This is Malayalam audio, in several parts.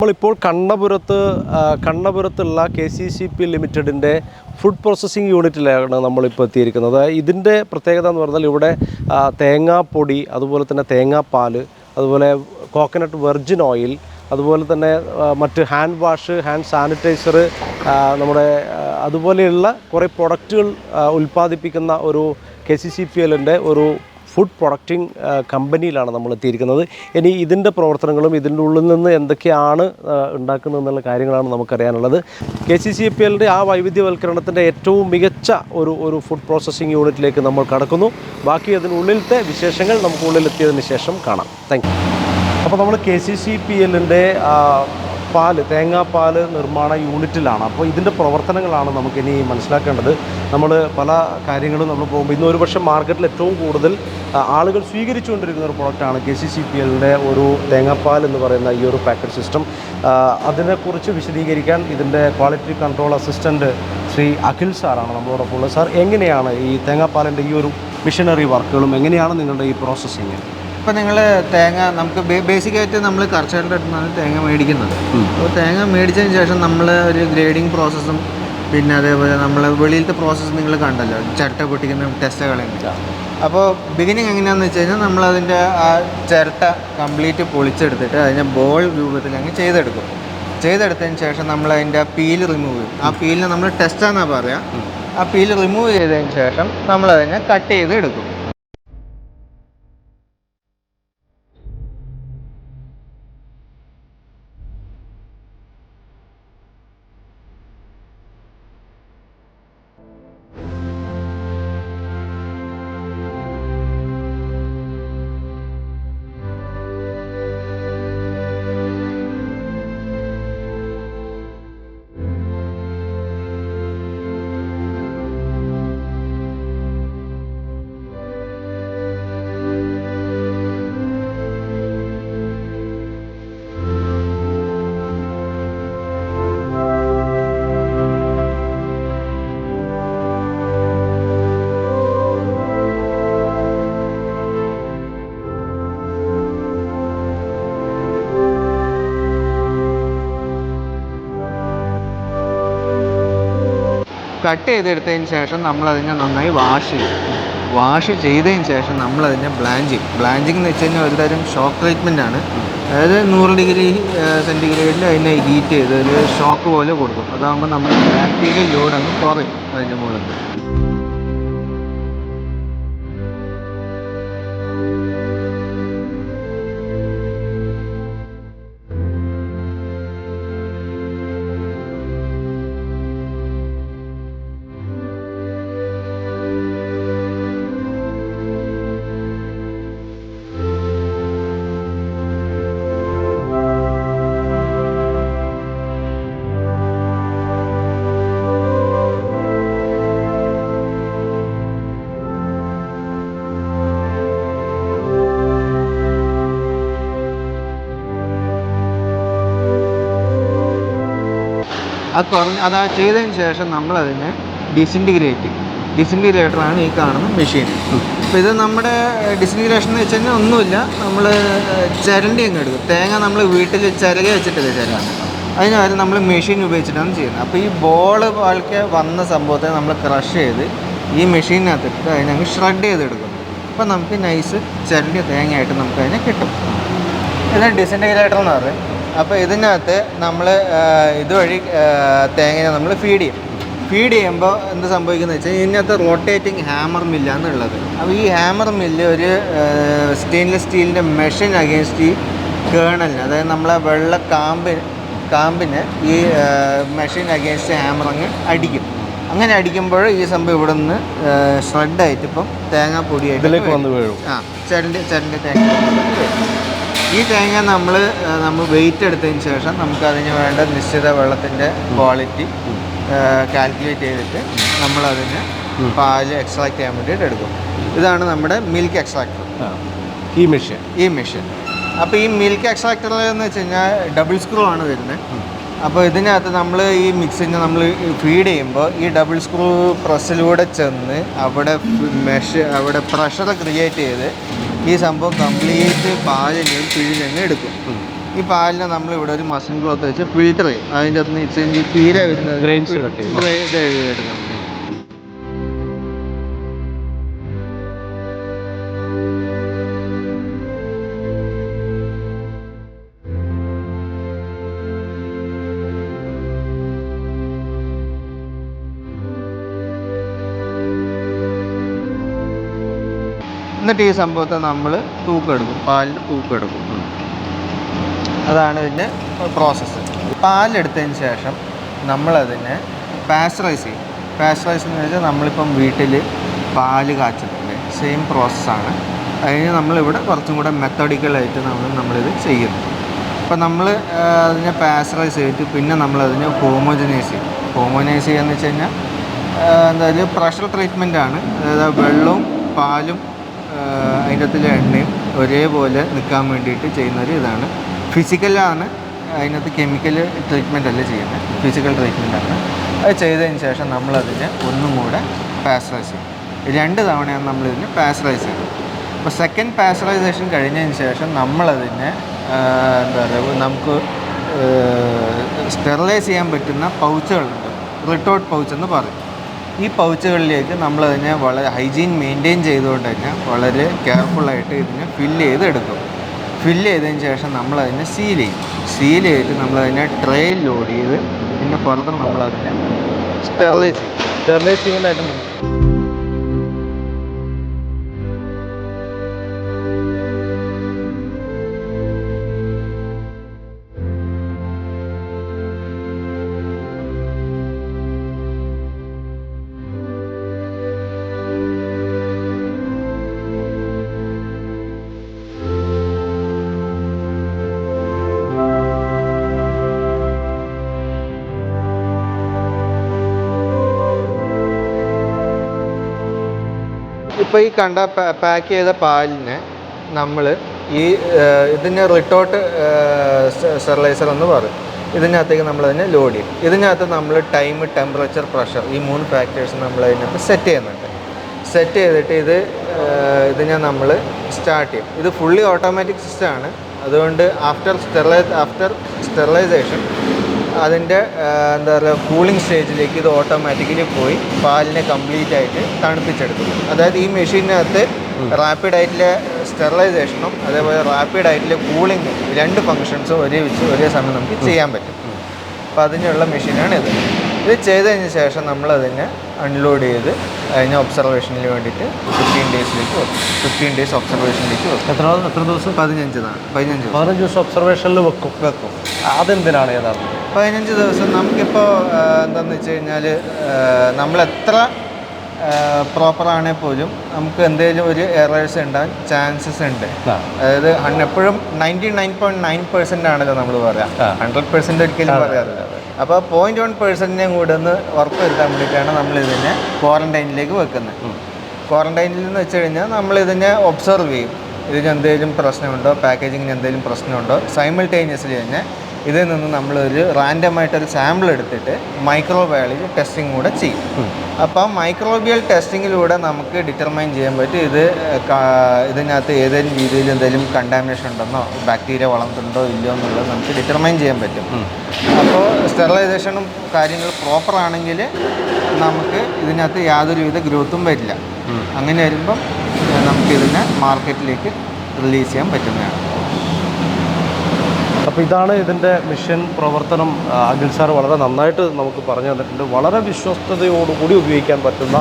നമ്മളിപ്പോൾ കണ്ണപുരത്തുള്ള KCCP ലിമിറ്റഡിൻ്റെ ഫുഡ് പ്രോസസ്സിംഗ് യൂണിറ്റിലാണ് നമ്മളിപ്പോൾ എത്തിയിരിക്കുന്നത്. ഇതിൻ്റെ പ്രത്യേകത എന്ന് പറഞ്ഞാൽ ഇവിടെ തേങ്ങാപ്പൊടി, അതുപോലെ തന്നെ തേങ്ങാപ്പാൽ, അതുപോലെ കോക്കനട്ട് വെർജിൻ ഓയിൽ, അതുപോലെ തന്നെ മറ്റ് ഹാൻഡ് വാഷ്, ഹാൻഡ് സാനിറ്റൈസർ, അതുപോലെയുള്ള കുറേ പ്രൊഡക്റ്റുകൾ ഉൽപ്പാദിപ്പിക്കുന്ന ഒരു KCCPLൻ്റെ ഒരു ഫുഡ് പ്രൊഡക്റ്റിംഗ് കമ്പനിയിലാണ് നമ്മൾ എത്തിയിരിക്കുന്നത്. ഇനി ഇതിൻ്റെ പ്രവർത്തനങ്ങളും ഇതിൻ്റെ ഉള്ളിൽ നിന്ന് എന്തൊക്കെയാണ് ഉണ്ടാക്കുന്നതെന്നുള്ള കാര്യങ്ങളാണ് നമുക്കറിയാനുള്ളത്. KCCPLൻ്റെ ആ വൈവിധ്യവൽക്കരണത്തിൻ്റെ ഏറ്റവും മികച്ച ഒരു ഫുഡ് പ്രോസസ്സിംഗ് യൂണിറ്റിലേക്ക് നമ്മൾ കടക്കുന്നു. ബാക്കി അതിനുള്ളിലത്തെ വിശേഷങ്ങൾ നമുക്ക് ഉള്ളിലെത്തിയതിന് ശേഷം കാണാം. Thank you. അപ്പോൾ നമ്മൾ KCCPLൻ്റെ തേങ്ങാപ്പാൽ നിർമ്മാണ യൂണിറ്റിലാണ്. അപ്പോൾ ഇതിൻ്റെ പ്രവർത്തനങ്ങളാണ് നമുക്കിനി മനസ്സിലാക്കേണ്ടത്. നമ്മൾ പല കാര്യങ്ങളും നമ്മൾ പോകുമ്പോൾ ഇന്ന് ഒരുപക്ഷെ മാർക്കറ്റിൽ ഏറ്റവും കൂടുതൽ ആളുകൾ സ്വീകരിച്ചുകൊണ്ടിരിക്കുന്ന ഒരു പ്രൊഡക്റ്റാണ് KCCPLൻ്റെ ഒരു തേങ്ങാപ്പാൽ എന്ന് പറയുന്ന ഈ ഒരു പാക്കറ്റ് സിസ്റ്റം. അതിനെക്കുറിച്ച് വിശദീകരിക്കാൻ ഇതിൻ്റെ quality control assistant Shri Akhil സാറാണ് നമ്മളോടൊപ്പം ഉള്ളത്. സാർ, എങ്ങനെയാണ് ഈ തേങ്ങാപ്പാലിൻ്റെ ഈ ഒരു മിഷനറി വർക്കുകളും എങ്ങനെയാണ് നിങ്ങളുടെ ഈ പ്രോസസ്സിങ്? ഇപ്പോൾ നിങ്ങൾ തേങ്ങ നമുക്ക് ബേസിക്കായിട്ട് നമ്മൾ കർഷകരുടെ അടുത്ത് നിന്നാണ് തേങ്ങ മേടിക്കുന്നത്. അപ്പോൾ തേങ്ങ മേടിച്ചതിന് ശേഷം നമ്മൾ ഒരു ഗ്രേഡിങ് പ്രോസസ്സും പിന്നെ അതേപോലെ നമ്മൾ വെളിയിലത്തെ പ്രോസസ്സ് നിങ്ങൾ കണ്ടല്ലോ, ചിരട്ട പൊട്ടിക്കുന്ന ടെസ്റ്റുകളൊക്കെ. അപ്പോൾ ബിഗിനിങ് എങ്ങനെയാണെന്ന് വെച്ച് കഴിഞ്ഞാൽ നമ്മളതിൻ്റെ ആ ചിരട്ട കംപ്ലീറ്റ് പൊളിച്ചെടുത്തിട്ട് അതിനെ ബോൾ രൂപത്തിൽ അങ്ങ് ചെയ്തെടുത്തതിന് ശേഷം നമ്മൾ അതിൻ്റെ പീൽ റിമൂവ് ചെയ്യും. ആ പീലിനെ നമ്മൾ ടെസ്റ്റാണെന്നാണ് പറയുക. ആ പീൽ റിമൂവ് ചെയ്തതിന് ശേഷം നമ്മളതിനെ കട്ട് ചെയ്ത് എടുക്കും. കട്ട് ചെയ്തെടുത്തതിന് ശേഷം നമ്മളതിനെ നന്നായി വാഷ് ചെയ്തതിന് ശേഷം നമ്മളതിനെ ബ്ലാഞ്ചിങ് എന്ന് വെച്ച് കഴിഞ്ഞാൽ ഒരുതരം ഷോക്ക് ട്രീറ്റ്മെൻ്റ് ആണ്. അതായത് 100 ഡിഗ്രി സെൻറ്റിഗ്രേഡിൽ അതിനെ ഹീറ്റ് ചെയ്ത് ഒരു ഷോക്ക് പോലെ കൊടുക്കും. അതാകുമ്പോൾ നമ്മൾ ബാക്ടീരിയൽ ലോഡ് അങ്ങ് കുറയും അതിൻ്റെ മുകളിൽ. അത് ചെയ്തതിന് ശേഷം നമ്മളതിനെ ഡിസിൻറ്റിഗ്രേറ്ററാണ് ഈ കാണുന്ന മെഷീൻ. അപ്പോൾ ഇത് നമ്മുടെ ഡിസിൻറ്റിഗ്രേഷൻ എന്ന് വെച്ച് കഴിഞ്ഞാൽ ഒന്നുമില്ല, നമ്മൾ ചിരണ്ടി അങ്ങ് എടുക്കും. തേങ്ങ നമ്മൾ വീട്ടിൽ ചിരക വെച്ചിട്ടില്ല ചിരകാണ്, അതിന് പകരം നമ്മൾ മെഷീൻ ഉപയോഗിച്ചിട്ടാണ് ചെയ്യുന്നത്. അപ്പോൾ ഈ ബോൾ പോലൊക്കെ വന്ന സംഭവത്തെ നമ്മൾ ക്രഷ് ചെയ്ത് ഈ മെഷീനകത്തിട്ട് അതിനങ്ങ് ഷ്രെഡ് ചെയ്തെടുക്കും. അപ്പോൾ നമുക്ക് നൈസ് ചിരണ്ടിയ തേങ്ങയായിട്ട് നമുക്ക് അതിനെ കിട്ടും. ഇതാണ് ഡിസിൻറ്റിഗ്രേറ്റർ എന്ന് പറയും. അപ്പോൾ ഇതിനകത്ത് നമ്മൾ ഇതുവഴി തേങ്ങയെ നമ്മൾ ഫീഡ് ചെയ്യുമ്പോൾ എന്ത് സംഭവിക്കുന്നത് വെച്ചാൽ ഇതിനകത്ത് റൊട്ടേറ്റിംഗ് ഹാമർ മില്ലാന്നുള്ളത്. അപ്പോൾ ഈ ഹാമർ മില്ല് ഒരു സ്റ്റെയിൻലെസ് സ്റ്റീലിൻ്റെ മെഷീൻ അഗേൻസ്റ്റ് ഈ കേണലിന്, അതായത് നമ്മളെ വെള്ള കാമ്പിന് ഈ മെഷീൻ അഗേൻസ്റ്റ് ഹാമർ അങ്ങ് അടിക്കും. അങ്ങനെ അടിക്കുമ്പോൾ ഈ സംഭവം ഇവിടെ നിന്ന് ഷ്രെഡായിട്ട് ഇപ്പം തേങ്ങാപ്പൊടിയായിട്ട് വന്ന് വീഴും. ചരണ്ടി തേങ്ങ. ഈ തേങ്ങ നമ്മൾ വെയിറ്റ് എടുത്തതിന് ശേഷം നമുക്കതിന് വേണ്ട നിശ്ചിത വെള്ളത്തിൻ്റെ ക്വാളിറ്റി കാൽക്കുലേറ്റ് ചെയ്തിട്ട് നമ്മളതിന് പാല് എക്സ്ട്രാക്ട് ചെയ്യാൻ വേണ്ടിയിട്ട് എടുക്കും. ഇതാണ് നമ്മുടെ മിൽക്ക് എക്സ്ട്രാക്ടർ, ഈ മെഷീൻ. അപ്പോൾ ഈ മിൽക്ക് എക്സ്ട്രാക്ടർ എന്ന് വെച്ച് കഴിഞ്ഞാൽ ഡബിൾ സ്ക്രൂ ആണ് വരുന്നത്. അപ്പോൾ ഇതിനകത്ത് നമ്മൾ ഈ മിക്സിനെ നമ്മൾ ഫീഡ് ചെയ്യുമ്പോൾ ഈ ഡബിൾ സ്ക്രൂ പ്രസ്സിലൂടെ ചെന്ന് അവിടെ പ്രഷർ ക്രിയേറ്റ് ചെയ്ത് ഈ സംഭവം കംപ്ലീറ്റ് പാലിനെയും പിഴിഞ്ഞങ്ങ് എടുക്കും. ഈ പാലിനെ നമ്മളിവിടെ ഒരു മസിൻ ക്ലോത്ത് വെച്ച് ഫിൽറ്റർ ചെയ്യും. അതിൻ്റെ അകത്ത് നിന്ന് തീരെ വരുന്നത് ഗ്രെയിൻസ് കട്ട് ചെയ്യും. എടുക്കണം. എന്നിട്ട് ഈ സംഭവത്തെ നമ്മൾ തൂക്കെടുക്കും, പാലിൻ്റെ തൂക്കെടുക്കും. അതാണ് ഇതിൻ്റെ പ്രോസസ്സ്. പാലെടുത്തതിന് ശേഷം നമ്മളതിനെ പാസ്ചറൈസ് ചെയ്യും. പാസ്ചറൈസ് എന്ന് വെച്ചാൽ നമ്മളിപ്പം വീട്ടിൽ പാല് കാച്ചുന്നില്ലേ, സെയിം പ്രോസസ്സാണ്. അതിന് നമ്മളിവിടെ കുറച്ചും കൂടെ മെത്തഡിക്കലായിട്ട് നമ്മളിത് ചെയ്യുന്നു. അപ്പോൾ നമ്മൾ അതിനെ പാസ്ചറൈസ് ചെയ്തിട്ട് പിന്നെ നമ്മളതിനെ ഹോമോജനൈസ് ചെയ്യും. ഹോമോജനൈസ് ചെയ്യുക എന്ന് വെച്ച് കഴിഞ്ഞാൽ എന്തായാലും പ്രഷർ ട്രീറ്റ്മെൻറ്റാണ്. അതായത് വെള്ളവും പാലും അതിൻ്റെ അകത്തിലെ എണ്ണയും ഒരേപോലെ നിൽക്കാൻ വേണ്ടിയിട്ട് ചെയ്യുന്നൊരു ഇതാണ്. ഫിസിക്കലാണ്, അതിനകത്ത് കെമിക്കൽ ട്രീറ്റ്മെൻ്റ് അല്ല ചെയ്യുന്നത്, ഫിസിക്കൽ ട്രീറ്റ്മെൻറ്റാണ്. അത് ചെയ്തതിന് ശേഷം നമ്മളതിനെ ഒന്നും കൂടെ പാസ്ചറൈസ് ചെയ്യും. 2 തവണയാണ് നമ്മളിതിനെ പാസ്ചറൈസ് ചെയ്യുന്നത്. അപ്പോൾ സെക്കൻഡ് പാസ്ചറൈസേഷൻ കഴിഞ്ഞതിന് ശേഷം നമ്മളതിനെ എന്താ പറയുക, നമുക്ക് സ്റ്റെറിലൈസ് ചെയ്യാൻ പറ്റുന്ന പൗച്ചുകളുണ്ട്, റിട്ടോർട്ട് പൗച്ച് എന്ന് പറയും. ഈ പൗച്ചുകളിലേക്ക് നമ്മളതിനെ വളരെ ഹൈജീൻ മെയിൻറ്റെയിൻ ചെയ്തുകൊണ്ട് തന്നെ വളരെ കെയർഫുള്ളായിട്ട് ഇതിനെ ഫില്ല് ചെയ്തെടുക്കും. ഫില്ല് ചെയ്തതിന് ശേഷം നമ്മളതിനെ സീൽ ചെയ്യും. സീൽ ചെയ്തിട്ട് നമ്മളതിനെ ട്രെയിൽ ലോഡ് ചെയ്ത് പിന്നെ പുറത്ത് നമ്മളതിനെ സ്റ്റെറിലൈസ് ചെയ്യും. സ്റ്റെറിലൈസ് ചെയ്യാനായിട്ട് ഇപ്പോൾ ഈ കണ്ട പാക്ക് ചെയ്ത പാലിനെ നമ്മൾ ഈ ഇതിന് റിട്ടോർട്ട് സ്റ്റെറിലൈസർ എന്ന് പറയും. ഇതിനകത്തേക്ക് നമ്മളതിനെ ലോഡ് ചെയ്യും. ഇതിനകത്ത് നമ്മൾ ടൈം, ടെമ്പറേച്ചർ, പ്രഷർ ഈ 3 ഫാക്ടേഴ്സ് നമ്മൾ അതിനകത്ത് സെറ്റ് ചെയ്യുന്നുണ്ട്. സെറ്റ് ചെയ്തിട്ട് ഇതിനെ നമ്മൾ സ്റ്റാർട്ട് ചെയ്യും. ഇത് ഫുള്ളി ഓട്ടോമാറ്റിക് സിസ്റ്റമാണ്. അതുകൊണ്ട് ആഫ്റ്റർ സ്റ്റെറിലൈസേഷൻ അതിൻ്റെ എന്താ പറയുക കൂളിംഗ് സ്റ്റേജിലേക്ക് ഇത് ഓട്ടോമാറ്റിക്കലി പോയി പാലിനെ കംപ്ലീറ്റ് ആയിട്ട് തണുപ്പിച്ചെടുക്കും. അതായത് ഈ മെഷീനകത്ത് റാപ്പിഡായിട്ടുള്ള സ്റ്റെറിലൈസേഷനും അതേപോലെ റാപ്പിഡായിട്ടുള്ള കൂളിംഗ് 2 ഫങ്ഷൻസും ഒരേ സമയം നമുക്ക് ചെയ്യാൻ പറ്റും. അപ്പോൾ അതിനുള്ള മെഷീനാണ് ഇത്. ഇത് ചെയ്തതിന് ശേഷം നമ്മളതിനെ അൺലോഡ് ചെയ്ത് അതിനെ ഒബ്സർവേഷനിൽ വേണ്ടിയിട്ട് 15 ഡേയ്സ് ഒബ്സർവേഷനിലേക്ക് വെക്കും. എത്ര ദിവസം? 15 ദിവസം ഒബ്സർവേഷനിൽ വെക്കും. അതെന്തിനാണ് ഏതാണ്? 15 ദിവസം നമുക്കിപ്പോൾ എന്താണെന്ന് വെച്ച് കഴിഞ്ഞാൽ നമ്മളെത്ര പ്രോപ്പറാണെങ്കിൽ പോലും നമുക്ക് എന്തെങ്കിലും ഒരു എറേഴ്സ് ഉണ്ടാകാൻ ചാൻസസ് ഉണ്ട്. അതായത് എപ്പോഴും 99.9% ആണല്ലോ നമ്മൾ പറയാം, 100% ഒരിക്കലും പറയാറില്ല. അപ്പോൾ 0.1% കൂടെ ഒന്ന് ഉറപ്പ് വരുത്താൻ വേണ്ടിയിട്ടാണ് നമ്മളിതിനെ ക്വാറന്റൈനിലേക്ക് വെക്കുന്നത്. ക്വാറന്റൈനിൽ എന്ന് വെച്ച് കഴിഞ്ഞാൽ നമ്മളിതിനെ ഒബ്സർവ് ചെയ്യും. ഇതിന് എന്തെങ്കിലും പ്രശ്നമുണ്ടോ, പാക്കേജിങ്ങിന് എന്തെങ്കിലും പ്രശ്നമുണ്ടോ, സൈമിൾട്ടേനിയസ്ലി തന്നെ ഇതിൽ നിന്ന് നമ്മളൊരു റാൻഡമായിട്ടൊരു സാമ്പിൾ എടുത്തിട്ട് മൈക്രോബയോളജി ടെസ്റ്റിംഗ് കൂടെ ചെയ്യും. അപ്പം മൈക്രോബിയൽ ടെസ്റ്റിങ്ങിലൂടെ നമുക്ക് ഡിറ്റർമൈൻ ചെയ്യാൻ പറ്റും ഇതിനകത്ത് ഏതെങ്കിലും രീതിയിൽ എന്തെങ്കിലും കണ്ടാമിനേഷൻ ഉണ്ടെന്നോ ബാക്ടീരിയ വളർന്നിട്ടുണ്ടോ ഇല്ലയോ എന്നുള്ളത് നമുക്ക് ഡിറ്റർമൈൻ ചെയ്യാൻ പറ്റും. അപ്പോൾ സ്റ്റെറിലൈസേഷനും കാര്യങ്ങൾ പ്രോപ്പർ ആണെങ്കിൽ നമുക്ക് ഇതിനകത്ത് യാതൊരുവിധ ഗ്രോത്തും വരില്ല. അങ്ങനെ വരുമ്പം നമുക്കിതിനെ മാർക്കറ്റിലേക്ക് റിലീസ് ചെയ്യാൻ പറ്റുന്നതാണ്. അപ്പോൾ ഇതാണ് ഇതിൻ്റെ മിഷൻ പ്രവർത്തനം. അഖിൽ സാർ വളരെ നന്നായിട്ട് നമുക്ക് പറഞ്ഞു തന്നിട്ടുണ്ട്. വളരെ വിശ്വസ്തയോടുകൂടി ഉപയോഗിക്കാൻ പറ്റുന്ന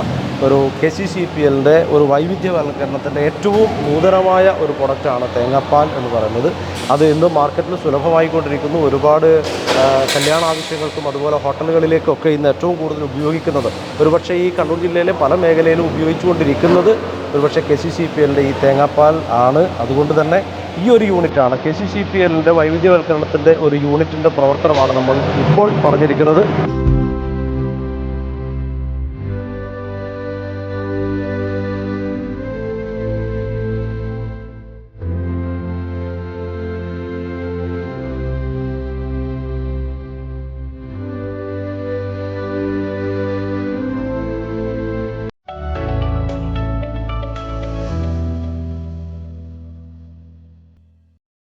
ഒരു KCCPLൻ്റെ ഒരു വൈവിധ്യവൽക്കരണത്തിൻ്റെ ഏറ്റവും നൂതനമായ ഒരു പ്രൊഡക്റ്റാണ് തേങ്ങാപ്പാൽ എന്ന് പറയുന്നത്. അത് ഇന്ന് മാർക്കറ്റിൽ സുലഭമായിക്കൊണ്ടിരിക്കുന്നു. ഒരുപാട് കല്യാണ ആവശ്യങ്ങൾക്കും അതുപോലെ ഹോട്ടലുകളിലേക്കൊക്കെ ഇന്ന് ഏറ്റവും കൂടുതൽ ഉപയോഗിക്കുന്നത്, ഒരുപക്ഷെ ഈ കണ്ണൂർ ജില്ലയിലെ പല മേഖലയിലും ഉപയോഗിച്ചുകൊണ്ടിരിക്കുന്നത് ഒരുപക്ഷെ KCCPLൻ്റെ ഈ തേങ്ങാപ്പാൽ ആണ്. അതുകൊണ്ട് തന്നെ ഈ ഒരു യൂണിറ്റാണ് KCCPLൻ്റെ വൈവിധ്യവൽക്കരണത്തിൻ്റെ ഒരു യൂണിറ്റിൻ്റെ പ്രവർത്തനമാണ് നമ്മൾ ഇപ്പോൾ പറഞ്ഞിരിക്കുന്നത്.